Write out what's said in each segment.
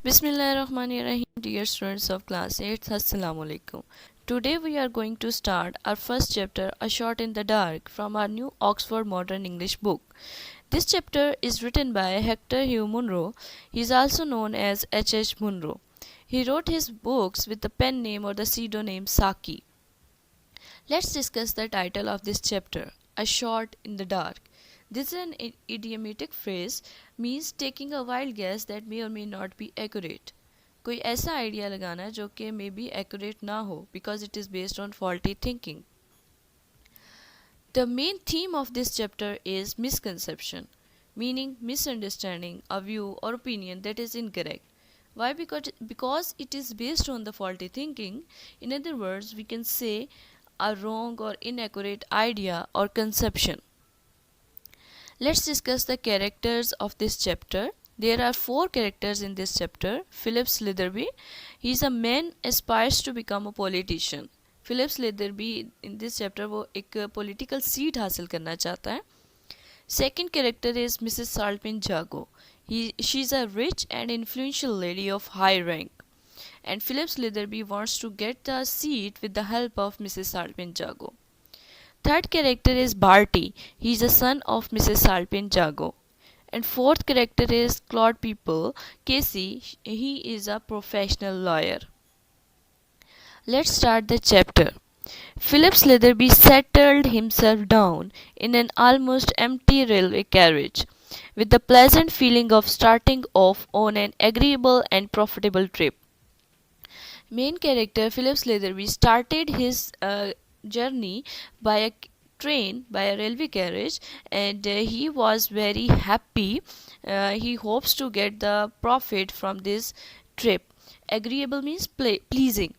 Bismillahirrahmanirrahim. Dear students of class 8, Assalamu alaikum. Today we are going to start our first chapter, A Shot in the Dark, from our new Oxford Modern English book. This chapter is written by Hector Hugh Munro. He is also known as H. H. Munro. He wrote his books with the pen name or the pseudonym Saki. Let's discuss the title of this chapter, A Shot in the Dark. This is an idiomatic phrase, means taking a wild guess that may or may not be accurate. कोई ऐसा idea लगाना जो कि may be accurate ना हो because it is based on faulty thinking. The main theme of this chapter is misconception, meaning misunderstanding a view or opinion that is incorrect. Why? Because it is based on the faulty thinking. In other words, we can say a wrong or inaccurate idea or conception. Let's discuss the characters of this chapter. There are 4 characters in this chapter. Philip Slitherbee, he is a man aspires to become a politician. Philip Slitherbee in this chapter वो एक political seat हासिल करना चाहता है. Second character is Mrs. Salpin Jago. She is a rich and influential lady of high rank. And Philip Slitherbee wants to get the seat with the help of Mrs. Salpin Jago. Third character is Barty. He is a son of Mrs. Salpin Jago. And fourth character is Claude People. Casey, he is a professional lawyer. Let's start the chapter. Philip Slitherbee settled himself down in an almost empty railway carriage, with the pleasant feeling of starting off on an agreeable and profitable trip. Main character Philip Slitherbee started his journey by a train, by a railway carriage, and he was very happy. He hopes to get the profit from this trip. Agreeable means pleasing.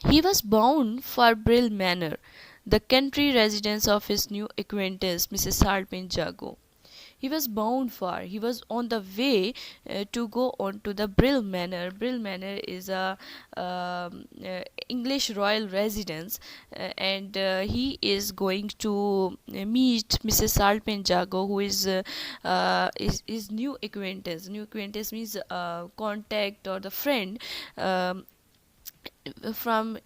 He was bound for Brill Manor, the country residence of his new acquaintance, Mrs. Salpin Jago. He was bound for, he was on the way to go on to the Brill Manor. Brill Manor is a English royal residence, and he is going to meet Mrs. Salpin Jago, who is new acquaintance. New acquaintance means contact or the friend. From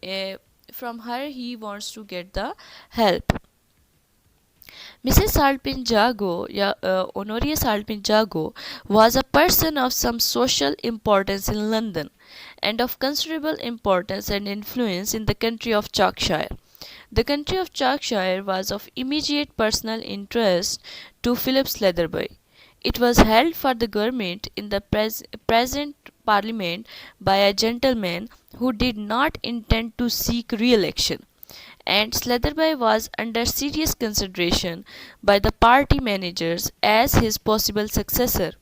from her he wants to get the help. Mrs. Salpin Jago, Honoria Salpin Jago, was a person of some social importance in London and of considerable importance and influence in the county of Yorkshire. The county of Yorkshire was of immediate personal interest to Philip Slitherbee. It was held for the government in the present parliament by a gentleman who did not intend to seek re-election, and Slitherbee was under serious consideration by the party managers as his possible successor.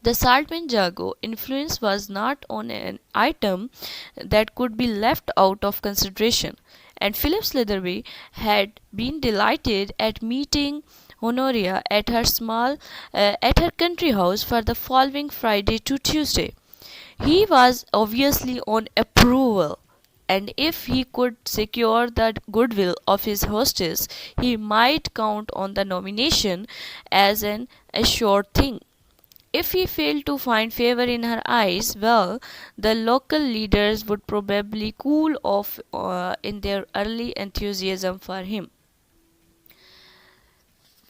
The Saltman Jago influence was not on an item that could be left out of consideration, and Philip Slitherbee had been delighted at meeting Honoria at her country house for the following Friday to Tuesday. He was obviously on approval, and if he could secure the goodwill of his hostess, he might count on the nomination as an assured thing. If he failed to find favor in her eyes, well, the local leaders would probably cool off in their early enthusiasm for him.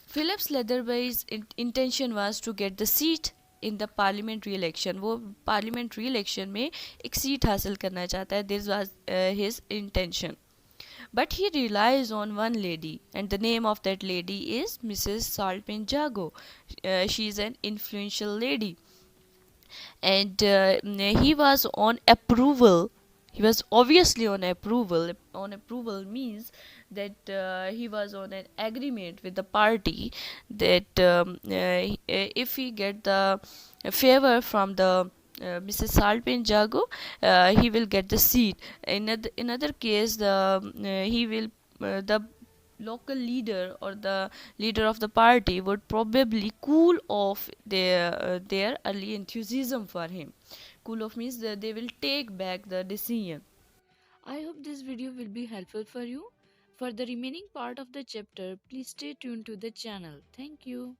Philip Slitherbie's intention was to get the seat in the parliamentary election. वो parliamentary election में एक seat हासिल करना चाहता है. This was his intention. But he relies on one lady, and the name of that lady is Mrs. Salpin Jago. She is an influential lady, and he was on approval. He was obviously on approval. On approval means that he was on an agreement with the party that if he get the favor from the Mrs. Salpin Jago, he will get the seat. In other case, the local leader or the leader of the party would probably cool off their early enthusiasm for him. Cool off means that they will take back the decision. I hope this video will be helpful for you. For the remaining part of the chapter, please stay tuned to the channel. Thank you.